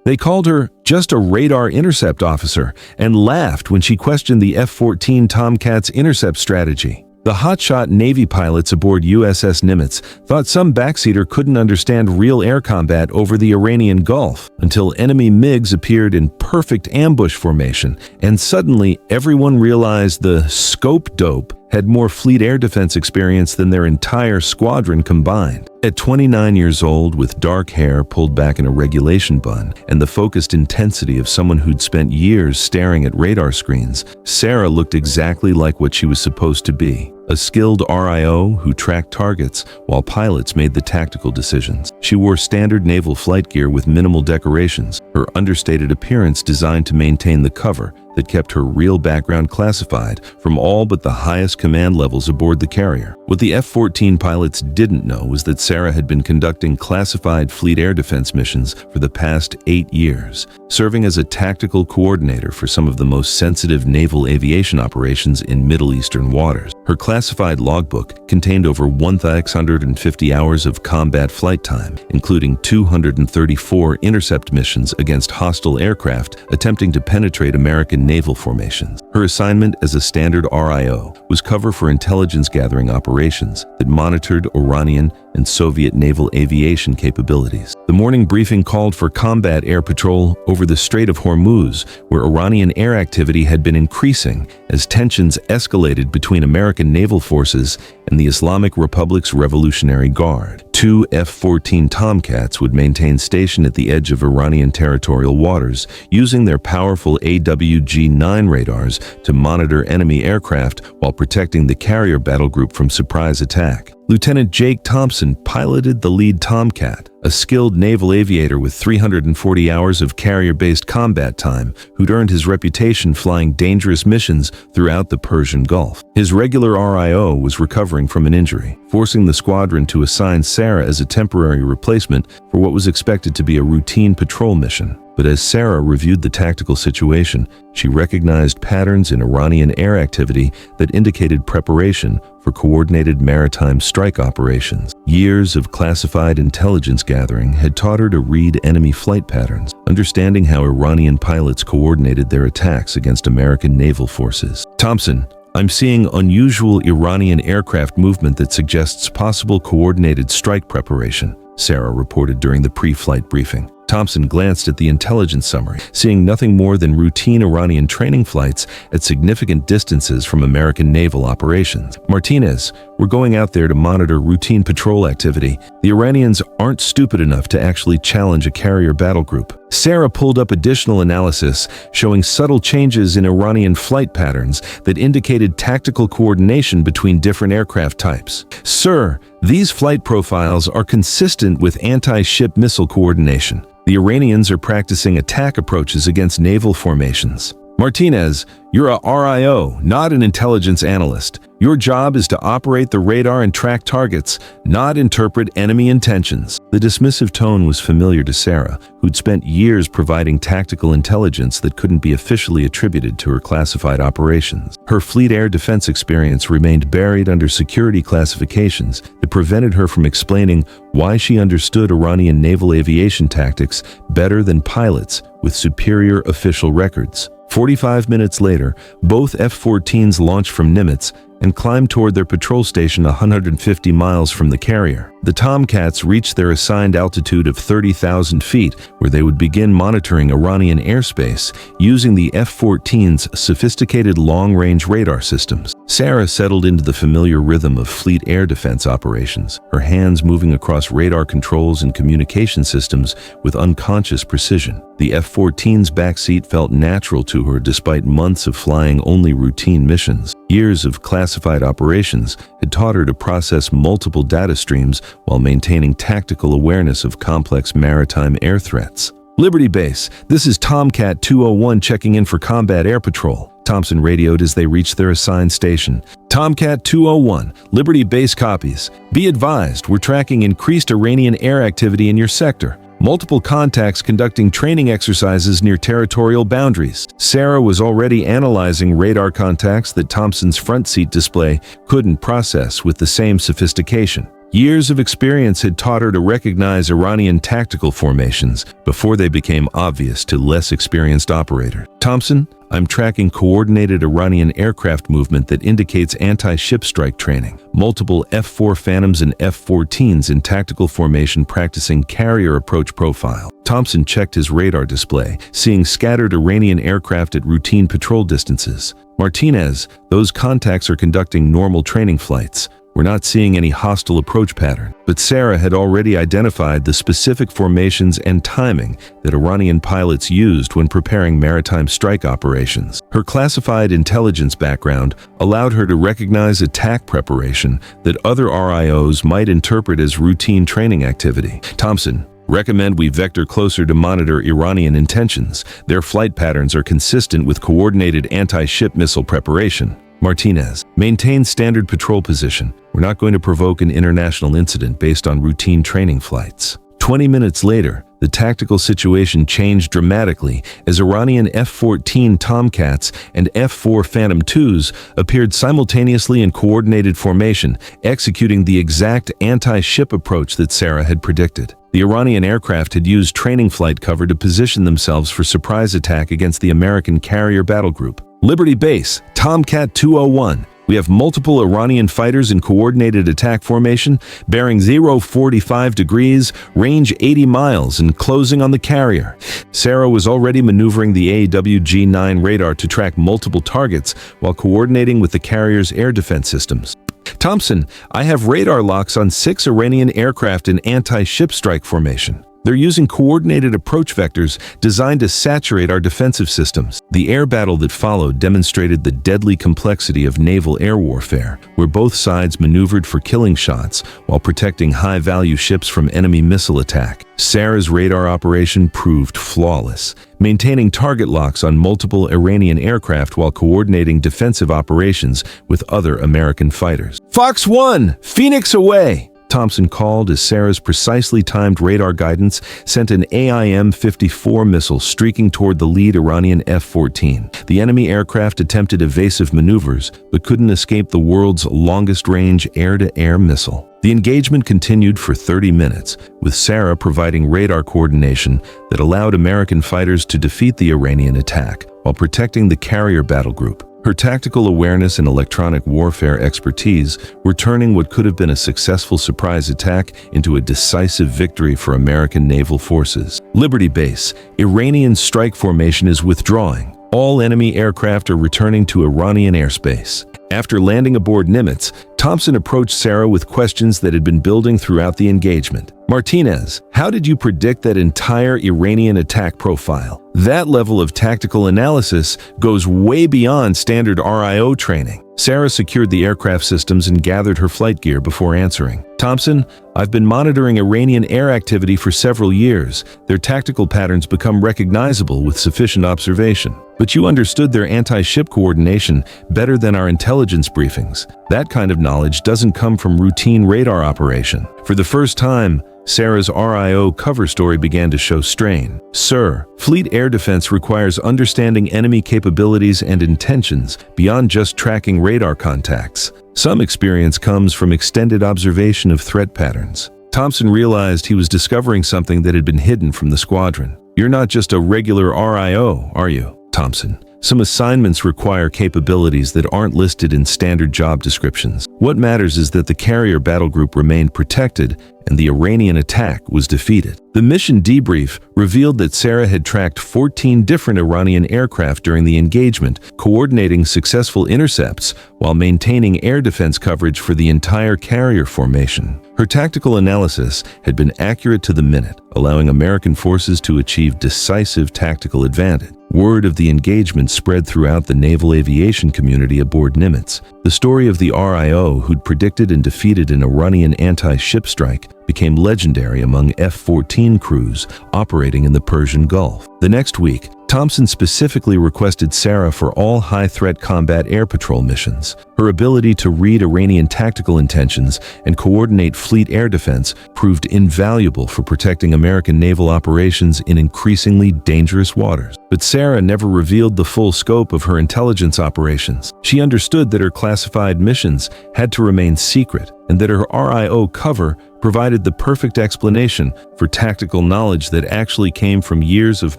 They called her just a radar intercept officer and laughed when she questioned the F-14 Tomcats' intercept strategy. The hotshot Navy pilots aboard USS Nimitz thought some backseater couldn't understand real air combat over the Iranian Gulf until enemy MiGs appeared in perfect ambush formation, and suddenly everyone realized the scope dope had more fleet air defense experience than their entire squadron combined. At 29 years old, with dark hair pulled back in a regulation bun and the focused intensity of someone who'd spent years staring at radar screens, Sarah looked exactly like what she was supposed to be. A skilled RIO who tracked targets while pilots made the tactical decisions. She wore standard naval flight gear with minimal decorations, her understated appearance designed to maintain the cover that kept her real background classified from all but the highest command levels aboard the carrier. What the F-14 pilots didn't know was that Sarah had been conducting classified fleet air defense missions for the past 8 years, serving as a tactical coordinator for some of the most sensitive naval aviation operations in Middle Eastern waters. Her classified logbook contained over 1,650 hours of combat flight time, including 234 intercept missions against hostile aircraft attempting to penetrate American naval formations. Her assignment as a standard RIO was cover for intelligence gathering operations that monitored Iranian and Soviet naval aviation capabilities. The morning briefing called for combat air patrol over the Strait of Hormuz, where Iranian air activity had been increasing as tensions escalated between American naval forces and the Islamic Republic's Revolutionary Guard. 2 F-14 Tomcats would maintain station at the edge of Iranian territorial waters, using their powerful AWG-9 radars to monitor enemy aircraft while protecting the carrier battle group from surprise attack. Lieutenant Jake Thompson piloted the lead Tomcat, a skilled naval aviator with 340 hours of carrier-based combat time who'd earned his reputation flying dangerous missions throughout the Persian Gulf. His regular RIO was recovering from an injury, forcing the squadron to assign Sarah as a temporary replacement for what was expected to be a routine patrol mission. But as Sarah reviewed the tactical situation, she recognized patterns in Iranian air activity that indicated preparation for coordinated maritime strike operations. Years of classified intelligence gathering had taught her to read enemy flight patterns, understanding how Iranian pilots coordinated their attacks against American naval forces. "Thompson, I'm seeing unusual Iranian aircraft movement that suggests possible coordinated strike preparation," Sarah reported during the pre-flight briefing. Thompson glanced at the intelligence summary, seeing nothing more than routine Iranian training flights at significant distances from American naval operations. "Martinez, we're going out there to monitor routine patrol activity. The Iranians aren't stupid enough to actually challenge a carrier battle group." Sarah pulled up additional analysis showing subtle changes in Iranian flight patterns that indicated tactical coordination between different aircraft types. "Sir, these flight profiles are consistent with anti-ship missile coordination. The Iranians are practicing attack approaches against naval formations." "Martinez, you're a RIO, not an intelligence analyst. Your job is to operate the radar and track targets, not interpret enemy intentions." The dismissive tone was familiar to Sarah, who'd spent years providing tactical intelligence that couldn't be officially attributed to her classified operations. Her fleet air defense experience remained buried under security classifications that prevented her from explaining why she understood Iranian naval aviation tactics better than pilots with superior official records. 45 minutes later, both F-14s launched from Nimitz and climbed toward their patrol station 150 miles from the carrier. The Tomcats reached their assigned altitude of 30,000 feet, where they would begin monitoring Iranian airspace using the F-14's sophisticated long-range radar systems. Sarah settled into the familiar rhythm of fleet air defense operations, her hands moving across radar controls and communication systems with unconscious precision. The F-14's backseat felt natural to her despite months of flying only routine missions. Years of classified operations had taught her to process multiple data streams while maintaining tactical awareness of complex maritime air threats. "Liberty Base, this is Tomcat 201 checking in for combat air patrol," Thompson radioed as they reached their assigned station. "Tomcat 201, Liberty Base copies. Be advised, we're tracking increased Iranian air activity in your sector. Multiple contacts conducting training exercises near territorial boundaries." Sarah was already analyzing radar contacts that Thompson's front seat display couldn't process with the same sophistication. Years of experience had taught her to recognize Iranian tactical formations before they became obvious to less experienced operators. Thompson, I'm tracking coordinated Iranian aircraft movement that indicates anti-ship strike training. Multiple F-4 Phantoms and F-14s in tactical formation practicing carrier approach profile. Thompson checked his radar display, seeing scattered Iranian aircraft at routine patrol distances. Martinez, those contacts are conducting normal training flights. We're not seeing any hostile approach pattern. But Sarah had already identified the specific formations and timing that Iranian pilots used when preparing maritime strike operations. Her classified intelligence background allowed her to recognize attack preparation that other RIOs might interpret as routine training activity. Thompson, recommend we vector closer to monitor Iranian intentions. Their flight patterns are consistent with coordinated anti-ship missile preparation. Martinez, maintain standard patrol position. We're not going to provoke an international incident based on routine training flights. 20 minutes later, the tactical situation changed dramatically as Iranian F-14 Tomcats and F-4 Phantom IIs appeared simultaneously in coordinated formation, executing the exact anti-ship approach that Sarah had predicted. The Iranian aircraft had used training flight cover to position themselves for surprise attack against the American carrier battle group. Liberty Base, Tomcat 201. We have multiple Iranian fighters in coordinated attack formation, bearing 045 degrees, range 80 miles, and closing on the carrier. Sarah was already maneuvering the AWG-9 radar to track multiple targets while coordinating with the carrier's air defense systems. Thompson, I have radar locks on 6 Iranian aircraft in anti-ship strike formation. They're using coordinated approach vectors designed to saturate our defensive systems. The air battle that followed demonstrated the deadly complexity of naval air warfare, where both sides maneuvered for killing shots while protecting high-value ships from enemy missile attack. Sarah's radar operation proved flawless, maintaining target locks on multiple Iranian aircraft while coordinating defensive operations with other American fighters. Fox 1, Phoenix away! Thompson called as Sarah's precisely timed radar guidance sent an AIM-54 missile streaking toward the lead Iranian F-14. The enemy aircraft attempted evasive maneuvers, but couldn't escape the world's longest-range air-to-air missile. The engagement continued for 30 minutes, with Sarah providing radar coordination that allowed American fighters to defeat the Iranian attack while protecting the carrier battle group. Her tactical awareness and electronic warfare expertise were turning what could have been a successful surprise attack into a decisive victory for American naval forces. Liberty Base, Iranian strike formation is withdrawing. All enemy aircraft are returning to Iranian airspace. After landing aboard Nimitz, Thompson approached Sarah with questions that had been building throughout the engagement. Martinez, how did you predict that entire Iranian attack profile? That level of tactical analysis goes way beyond standard RIO training. Sarah secured the aircraft systems and gathered her flight gear before answering. Thompson, I've been monitoring Iranian air activity for several years. Their tactical patterns become recognizable with sufficient observation. But you understood their anti-ship coordination better than our intelligence briefings. That kind of knowledge doesn't come from routine radar operation. For the first time, Sarah's RIO cover story began to show strain. Sir, fleet air defense requires understanding enemy capabilities and intentions beyond just tracking radar contacts. Some experience comes from extended observation of threat patterns. Thompson realized he was discovering something that had been hidden from the squadron. You're not just a regular RIO, are you, Thompson? Some assignments require capabilities that aren't listed in standard job descriptions. What matters is that the carrier battle group remained protected and the Iranian attack was defeated. The mission debrief revealed that Sarah had tracked 14 different Iranian aircraft during the engagement, coordinating successful intercepts while maintaining air defense coverage for the entire carrier formation. Her tactical analysis had been accurate to the minute, allowing American forces to achieve decisive tactical advantage. Word of the engagement spread throughout the naval aviation community aboard Nimitz. The story of the RIO who'd predicted and defeated an Iranian anti-ship strike became legendary among F-14 crews operating in the Persian Gulf. The next week, Thompson specifically requested Sarah for all high-threat combat air patrol missions. Her ability to read Iranian tactical intentions and coordinate fleet air defense proved invaluable for protecting American naval operations in increasingly dangerous waters. But Sarah never revealed the full scope of her intelligence operations. She understood that her classified missions had to remain secret. and that her RIO cover provided the perfect explanation for tactical knowledge that actually came from years of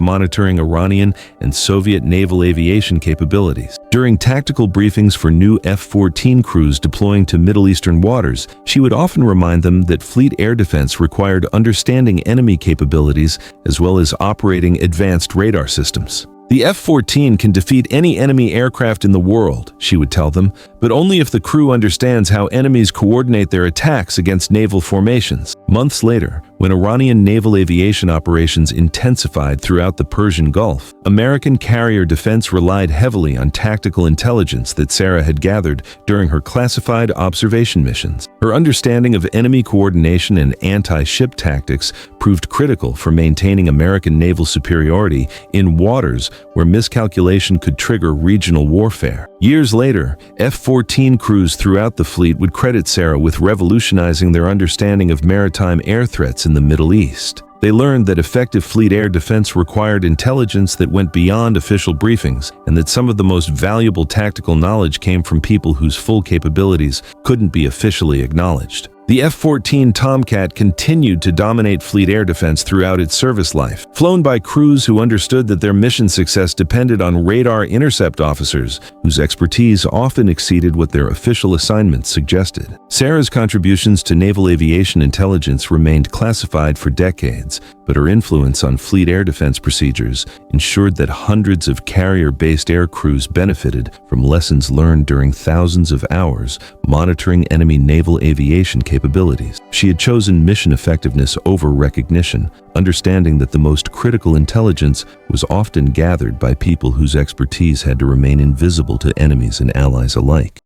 monitoring Iranian and Soviet naval aviation capabilities. During tactical briefings for new F-14 crews deploying to Middle Eastern waters, she would often remind them that fleet air defense required understanding enemy capabilities as well as operating advanced radar systems. The F-14 can defeat any enemy aircraft in the world, she would tell them, but only if the crew understands how enemies coordinate their attacks against naval formations. Months later, when Iranian naval aviation operations intensified throughout the Persian Gulf, American carrier defense relied heavily on tactical intelligence that Sarah had gathered during her classified observation missions. Her understanding of enemy coordination and anti-ship tactics proved critical for maintaining American naval superiority in waters where miscalculation could trigger regional warfare. Years later, F-14 crews throughout the fleet would credit Sarah with revolutionizing their understanding of maritime air threats in the Middle East. They learned that effective fleet air defense required intelligence that went beyond official briefings, and that some of the most valuable tactical knowledge came from people whose full capabilities couldn't be officially acknowledged. The F-14 Tomcat continued to dominate fleet air defense throughout its service life, flown by crews who understood that their mission success depended on radar intercept officers, whose expertise often exceeded what their official assignments suggested. Sarah's contributions to naval aviation intelligence remained classified for decades, but her influence on fleet air defense procedures ensured that hundreds of carrier-based air crews benefited from lessons learned during thousands of hours monitoring enemy naval aviation capabilities. She had chosen mission effectiveness over recognition, understanding that the most critical intelligence was often gathered by people whose expertise had to remain invisible to enemies and allies alike.